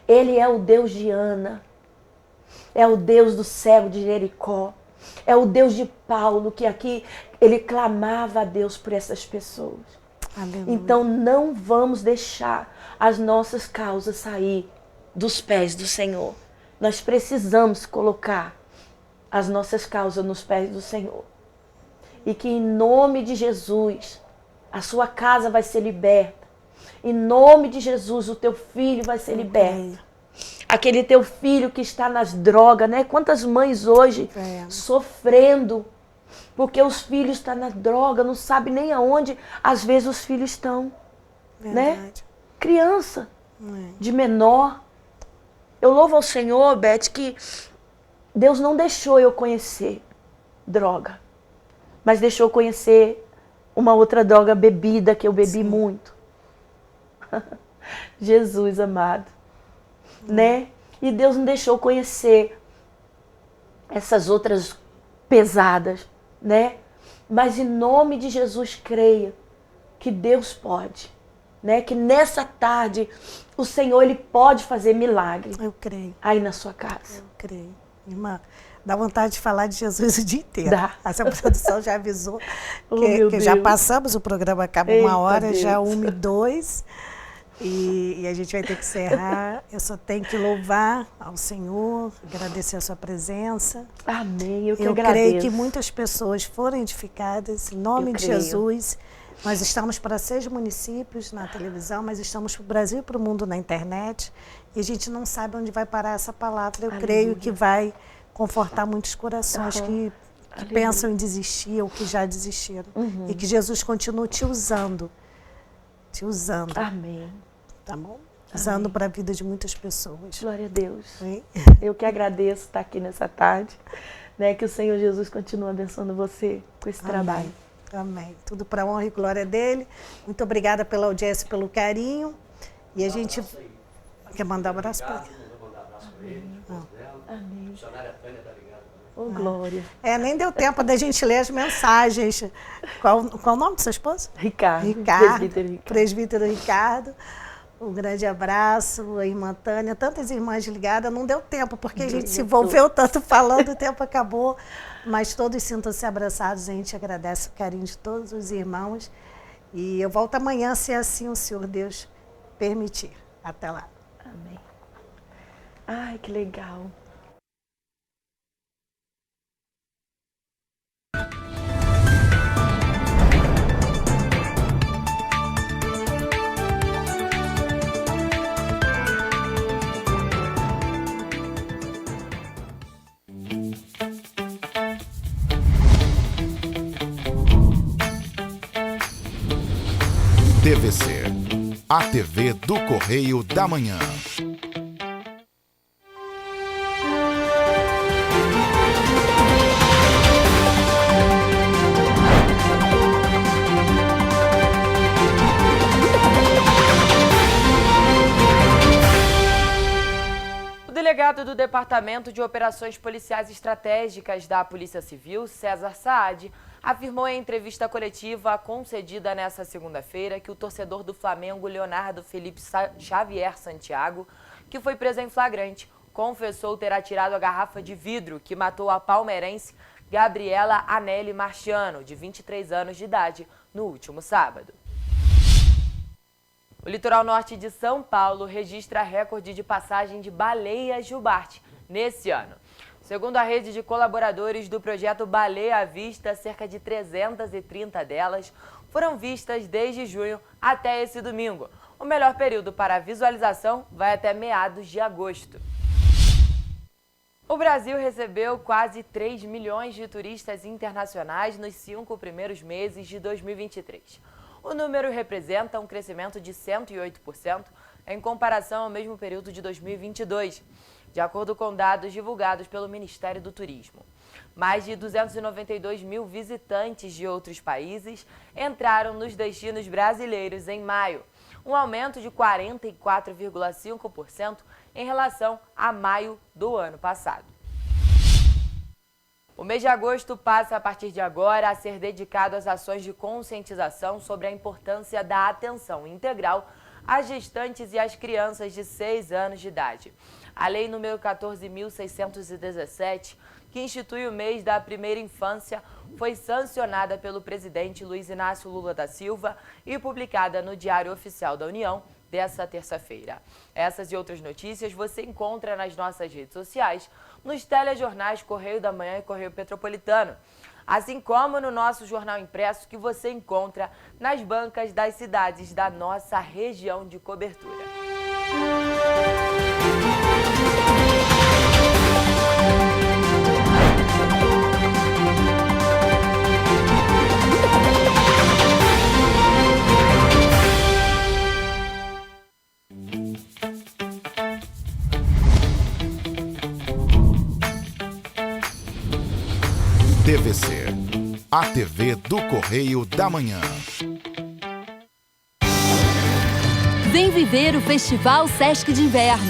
Ele é o Deus de Ana, é o Deus do cego de Jericó, é o Deus de Paulo, que aqui ele clamava a Deus por essas pessoas. Aleluia. Então não vamos deixar as nossas causas sair dos pés do Senhor. Nós precisamos colocar as nossas causas nos pés do Senhor. E que em nome de Jesus, a sua casa vai ser liberta. Em nome de Jesus, o teu filho vai ser liberto. Aquele teu filho que está nas drogas, né? Quantas mães hoje sofrendo porque os filhos estão na droga, não sabe nem aonde às vezes os filhos estão. Verdade. Né? Criança, de menor. Eu louvo ao Senhor, Beth, que Deus não deixou eu conhecer droga, mas deixou eu conhecer uma outra droga, bebida, que eu bebi muito. Jesus amado. Né? E Deus não deixou conhecer essas outras pesadas, né? Mas em nome de Jesus, creia que Deus pode, né? Que nessa tarde o Senhor, Ele pode fazer milagre. Eu creio. Aí na sua casa. Eu creio. Irmã, dá vontade de falar de Jesus o dia inteiro. Dá. Essa produção já avisou que já passamos, o programa acaba uma hora, Deus. Já 1:02. E a gente vai ter que encerrar. Eu só tenho que louvar ao Senhor, agradecer a sua presença. Amém, eu agradeço. Creio que muitas pessoas foram edificadas, em nome de Jesus. Nós estamos para 6 municípios na televisão, mas estamos para o Brasil e para o mundo na internet. E a gente não sabe onde vai parar essa palavra. Eu creio que vai confortar muitos corações que pensam em desistir ou que já desistiram. E que Jesus continue te usando. Te usando. Amém. Tá bom? Usando para a vida de muitas pessoas. Glória a Deus. Sim. Eu que agradeço estar aqui nessa tarde. Né, que o Senhor Jesus continue abençoando você com esse trabalho. Amém. Tudo para a honra e glória dele. Muito obrigada pela audiência e pelo carinho. E a gente quer mandar um abraço para ele. Amém. Oh, glória. Nem deu tempo da gente ler as mensagens. Qual o nome do seu esposo? Ricardo. Presbítero Ricardo. Um grande abraço, a irmã Tânia, tantas irmãs ligadas, não deu tempo, porque a gente se envolveu tanto falando, o tempo acabou, mas todos sintam-se abraçados, a gente agradece o carinho de todos os irmãos, e eu volto amanhã, se assim o Senhor Deus permitir. Até lá. Amém. Ai, que legal. TVC, a TV do Correio da Manhã. O delegado do Departamento de Operações Policiais Estratégicas da Polícia Civil, César Saad, afirmou em entrevista coletiva concedida nesta segunda-feira que o torcedor do Flamengo, Leonardo Felipe Xavier Santiago, que foi preso em flagrante, confessou ter atirado a garrafa de vidro que matou a palmeirense Gabriela Anelli Marchiano, de 23 anos de idade, no último sábado. O litoral norte de São Paulo registra recorde de passagem de baleias jubarte nesse ano. Segundo a rede de colaboradores do projeto Baleia à Vista, cerca de 330 delas foram vistas desde junho até esse domingo. O melhor período para a visualização vai até meados de agosto. O Brasil recebeu quase 3 milhões de turistas internacionais nos 5 primeiros meses de 2023. O número representa um crescimento de 108% em comparação ao mesmo período de 2022. De acordo com dados divulgados pelo Ministério do Turismo. Mais de 292 mil visitantes de outros países entraram nos destinos brasileiros em maio, um aumento de 44,5% em relação a maio do ano passado. O mês de agosto passa, a partir de agora, a ser dedicado às ações de conscientização sobre a importância da atenção integral às gestantes e às crianças de 6 anos de idade. A Lei nº 14.617, que institui o mês da primeira infância, foi sancionada pelo presidente Luiz Inácio Lula da Silva e publicada no Diário Oficial da União desta terça-feira. Essas e outras notícias você encontra nas nossas redes sociais, nos telejornais Correio da Manhã e Correio Petropolitano, assim como no nosso jornal impresso que você encontra nas bancas das cidades da nossa região de cobertura. TVC, a TV do Correio da Manhã. Vem viver o Festival Sesc de Inverno.